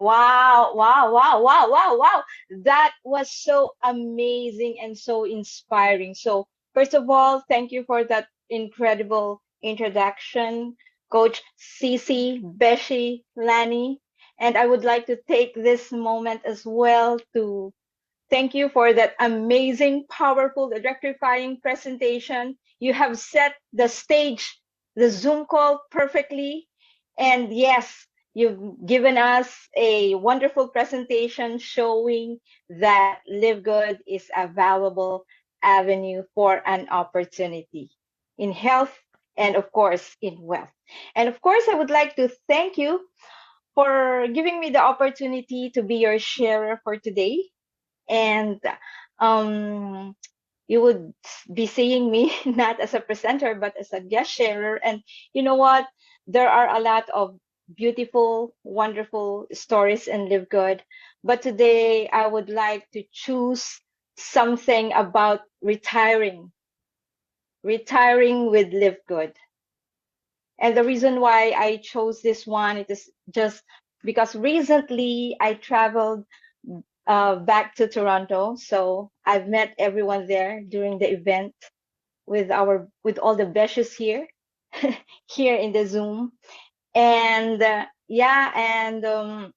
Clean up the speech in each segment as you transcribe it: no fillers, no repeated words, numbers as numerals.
Wow, wow, wow, wow, wow, wow. That was so amazing and so inspiring. So, first of all, thank you for that incredible introduction, Coach Cece, Beshi, Lani. And I would like to take this moment as well to thank you for that amazing, powerful, electrifying presentation. You have set the stage, the Zoom call perfectly. And yes, you've given us a wonderful presentation showing that Live Good is a valuable avenue for an opportunity in health and, of course, in wealth. And of course, I would like to thank you for giving me the opportunity to be your sharer for today. And um, you would be seeing me not as a presenter but as a guest sharer. And you know what, there are a lot of beautiful, wonderful stories in Live Good, but today I would like to choose something about retiring with Live Good. And the reason why I chose this one, it is just because recently I traveled back to Toronto. So I've met everyone there during the event with all the beshes here here in the Zoom. And yeah, and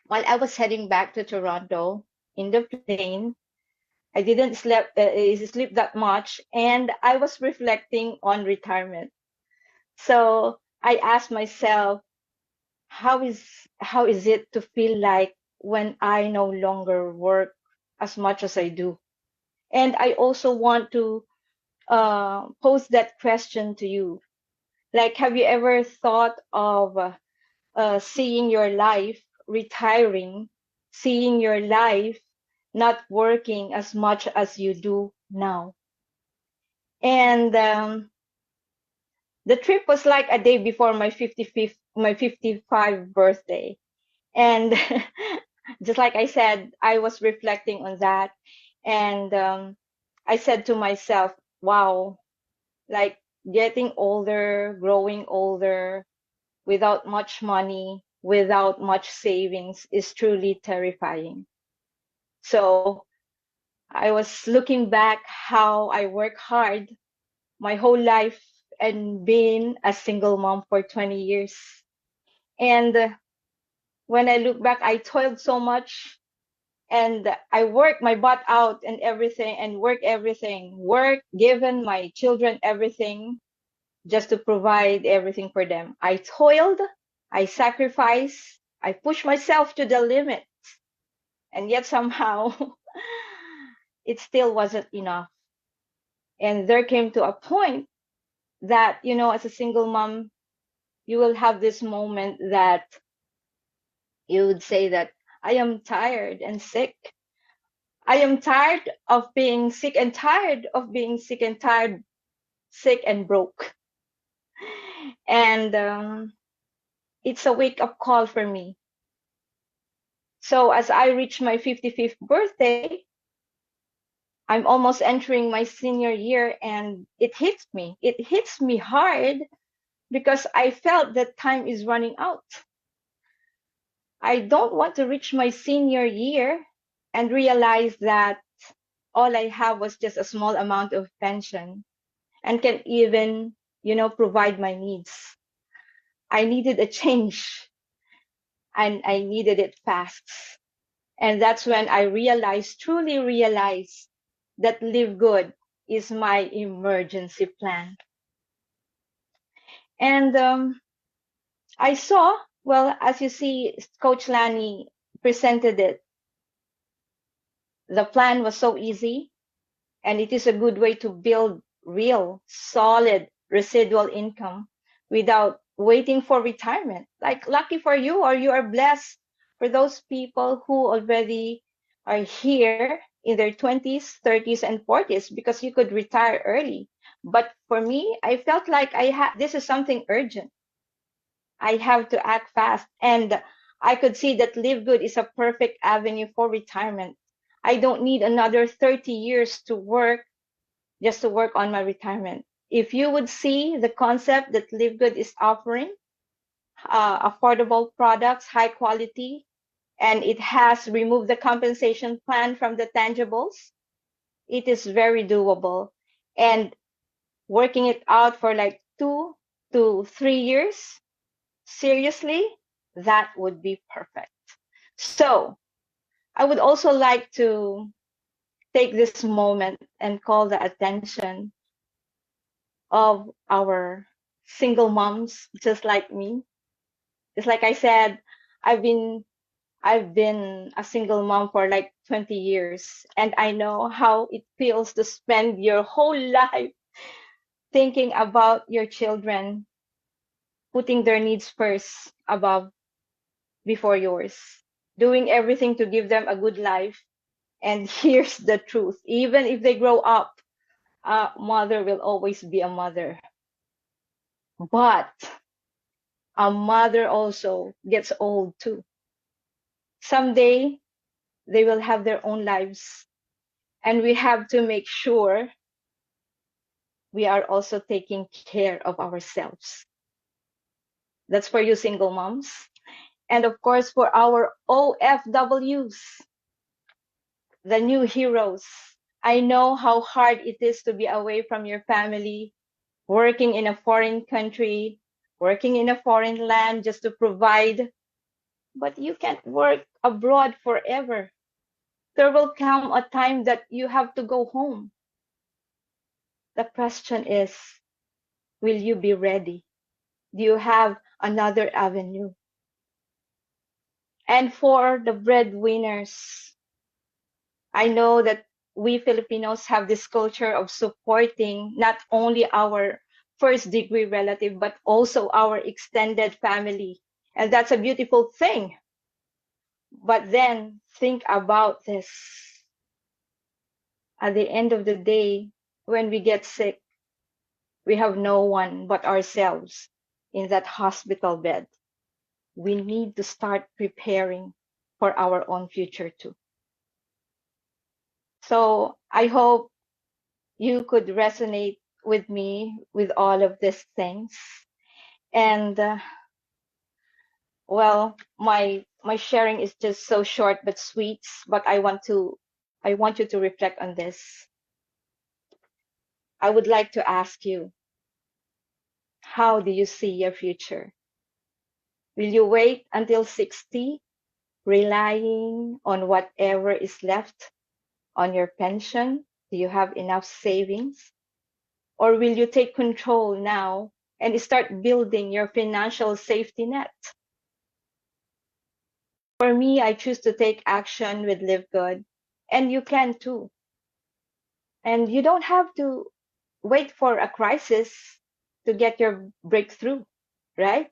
while I was heading back to Toronto in the plane, I didn't sleep that much, and I was reflecting on retirement. So I asked myself, how is how is it to feel like when I no longer work as much as I do? And I also want to pose that question to you. Like, have you ever thought of seeing your life retiring, seeing your life not working as much as you do now? And the trip was like a day before my 55th birthday. And just like I said, I was reflecting on that. And I said to myself, wow, like getting older, growing older without much money, without much savings is truly terrifying. So I was looking back how I work hard my whole life and been a single mom for 20 years. And when I look back, I toiled so much and I worked my butt out and everything and work, given my children everything just to provide everything for them. I toiled, I sacrificed, I pushed myself to the limit, and yet somehow it still wasn't enough. And there came to a point that, as a single mom, you will have this moment that you would say that I am tired and sick. I am tired of being sick and tired of being sick and tired, sick and broke. And it's a wake up call for me. So as I reach my 55th birthday, I'm almost entering my senior year and it hits me. It hits me hard because I felt that time is running out. I don't want to reach my senior year and realize that all I have was just a small amount of pension and can even, provide my needs. I needed a change and I needed it fast. And that's when I truly realized that Live Good is my emergency plan. And I saw, well, as you see, Coach Lani presented it. The plan was so easy, and it is a good way to build real, solid residual income without waiting for retirement. Like, lucky for you, or you are blessed for those people who already are here in their 20s, 30s, and 40s because you could retire early. But for me, I felt like this is something urgent. I have to act fast. And I could see that Live Good is a perfect avenue for retirement. I don't need another 30 years to work just to work on my retirement. If you would see the concept that Live Good is offering, affordable products, high quality, and it has removed the compensation plan from the tangibles, it is very doable. And working it out for like 2 to 3 years, seriously, that would be perfect. So I would also like to take this moment and call the attention of our single moms just like me. Just like I said, I've been I've been a single mom for like 20 years, and I know how it feels to spend your whole life thinking about your children, putting their needs first above before yours, doing everything to give them a good life. And here's the truth: even if they grow up, a mother will always be a mother. But a mother also gets old too. Someday they will have their own lives, and we have to make sure we are also taking care of ourselves. That's for you single moms. And of course, for our OFWs, the new heroes. I know how hard it is to be away from your family, working in a foreign country, working in a foreign land just to provide. But you can't work abroad forever. There will come a time that you have to go home. The question is, will you be ready? Do you have another avenue? And for the breadwinners, I know that we Filipinos have this culture of supporting not only our first degree relative, but also our extended family. And that's a beautiful thing. But then think about this. At the end of the day, when we get sick, we have no one but ourselves in that hospital bed. We need to start preparing for our own future too. So I hope you could resonate with me with all of these things. And well, my sharing is just so short but sweet. But I want you to reflect on this. I would like to ask you, how do you see your future? Will you wait until 60, relying on whatever is left on your pension? Do you have enough savings? Or will you take control now and start building your financial safety net? For me, I choose to take action with LiveGood, and you can too. And you don't have to wait for a crisis to get your breakthrough, right?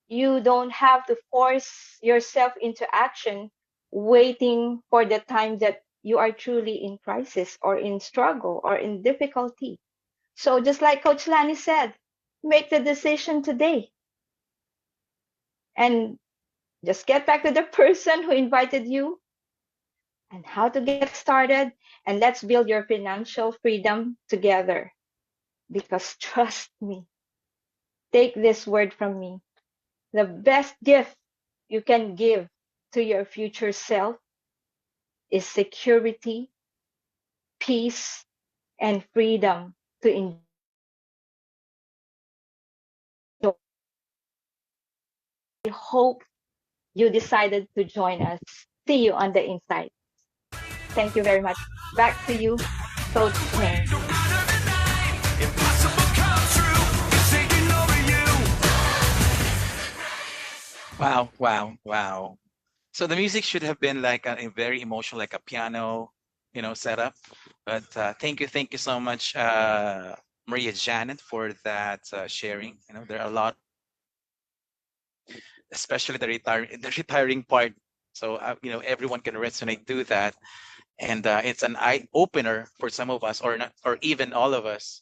You don't have to force yourself into action waiting for the time that you are truly in crisis or in struggle or in difficulty. So just like Coach Lani said, make the decision today and just get back to the person who invited you and how to get started, and let's build your financial freedom together. Because trust me, take this word from me. The best gift you can give to your future self is security, peace, and freedom to enjoy. I hope you decided to join us. See you on the inside. Thank you very much. Back to you, Coach May. Wow, wow, wow. So the music should have been like a very emotional, like a piano, setup. But thank you so much, Maria Janet, for that sharing. There are a lot, especially the retiring part. So everyone can resonate to that, and it's an eye opener for some of us, or not, or even all of us.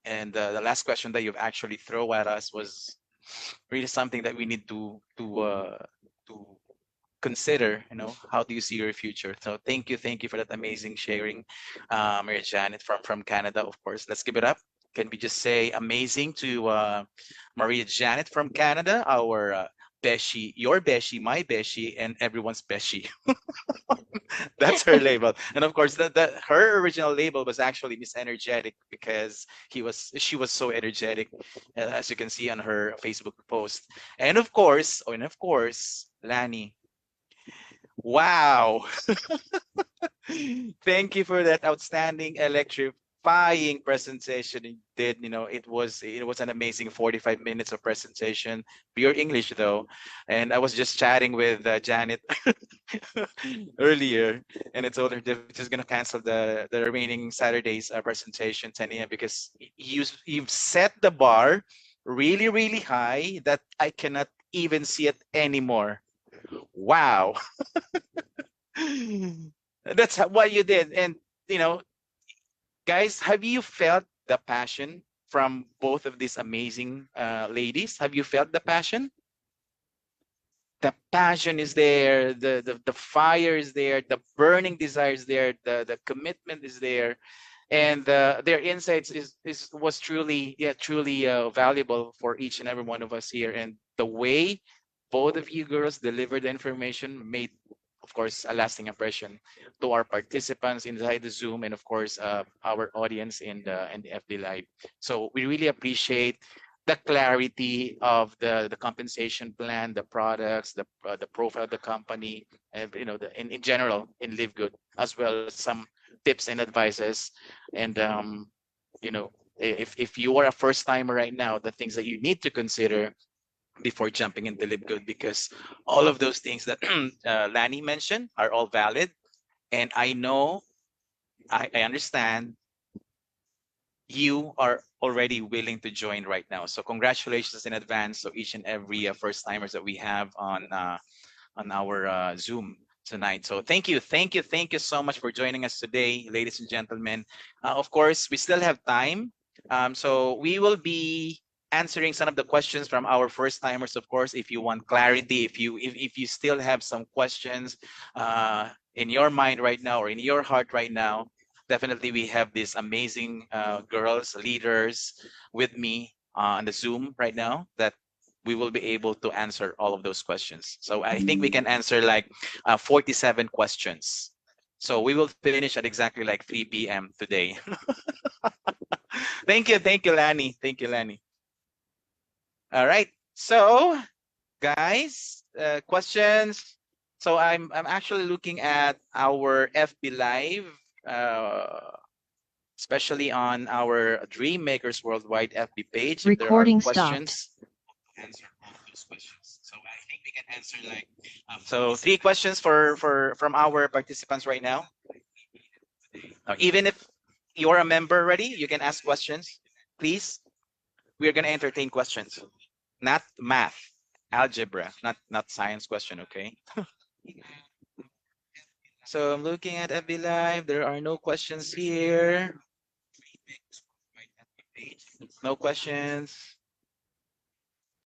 And the last question that you've actually throw at us was really something that we need to consider. How do you see your future? So thank you for that amazing sharing, Maria Janet from Canada. Of course, let's give it up. Can we just say amazing to Maria Janet from Canada, our Beshi, your Beshi, my Beshi, and everyone's Beshi. That's her label. And of course, her original label was actually Miss Energetic because she was so energetic, as you can see on her Facebook post. And of course, Lani. Wow. Thank you for that outstanding electrifying presentation you did. It was an amazing 45 minutes of presentation, pure English though. And I was just chatting with Janet earlier, and I told her that we're just gonna cancel the remaining Saturday's presentation 10 a.m. because you've set the bar really really high that I cannot even see it anymore. Wow. That's what you did. And you know guys, have you felt the passion from both of these amazing ladies? Have you felt the passion? The passion is there, the fire is there, the burning desire is there, the commitment is there, and their insights is was truly, yeah, truly valuable for each and every one of us here. And the way both of you girls delivered the information made, of course, a lasting impression to our participants inside the Zoom, and of course our audience in the FB Live. So we really appreciate the clarity of the compensation plan, the products, the profile of the company, and in general in Live Good, as well as some tips and advices. And if you are a first timer right now, the things that you need to consider before jumping into Live Good, because all of those things that Lani mentioned are all valid, and I know, I understand you are already willing to join right now. So congratulations in advance to each and every first timers that we have on our Zoom tonight. So thank you so much for joining us today, ladies and gentlemen. Of course, we still have time, so we will be answering some of the questions from our first timers. Of course, if you want clarity, if you still have some questions in your mind right now or in your heart right now, definitely we have these amazing girls, leaders with me on the Zoom right now that we will be able to answer all of those questions. So I think we can answer like 47 questions. So we will finish at exactly like 3 p.m. today. Thank you, Lani. Thank you, Lani. All right. So, guys, questions. So I'm actually looking at our FB Live, especially on our Dream Makers Worldwide FB page. If there are Recording stopped. questions, answer all of those questions. So I think we can answer like so 3 questions for from our participants right now. Even if you're a member already, you can ask questions. Please, we are gonna entertain questions, not math, algebra, not science question. Okay. So I'm looking at FB Live. There are no questions here. No questions.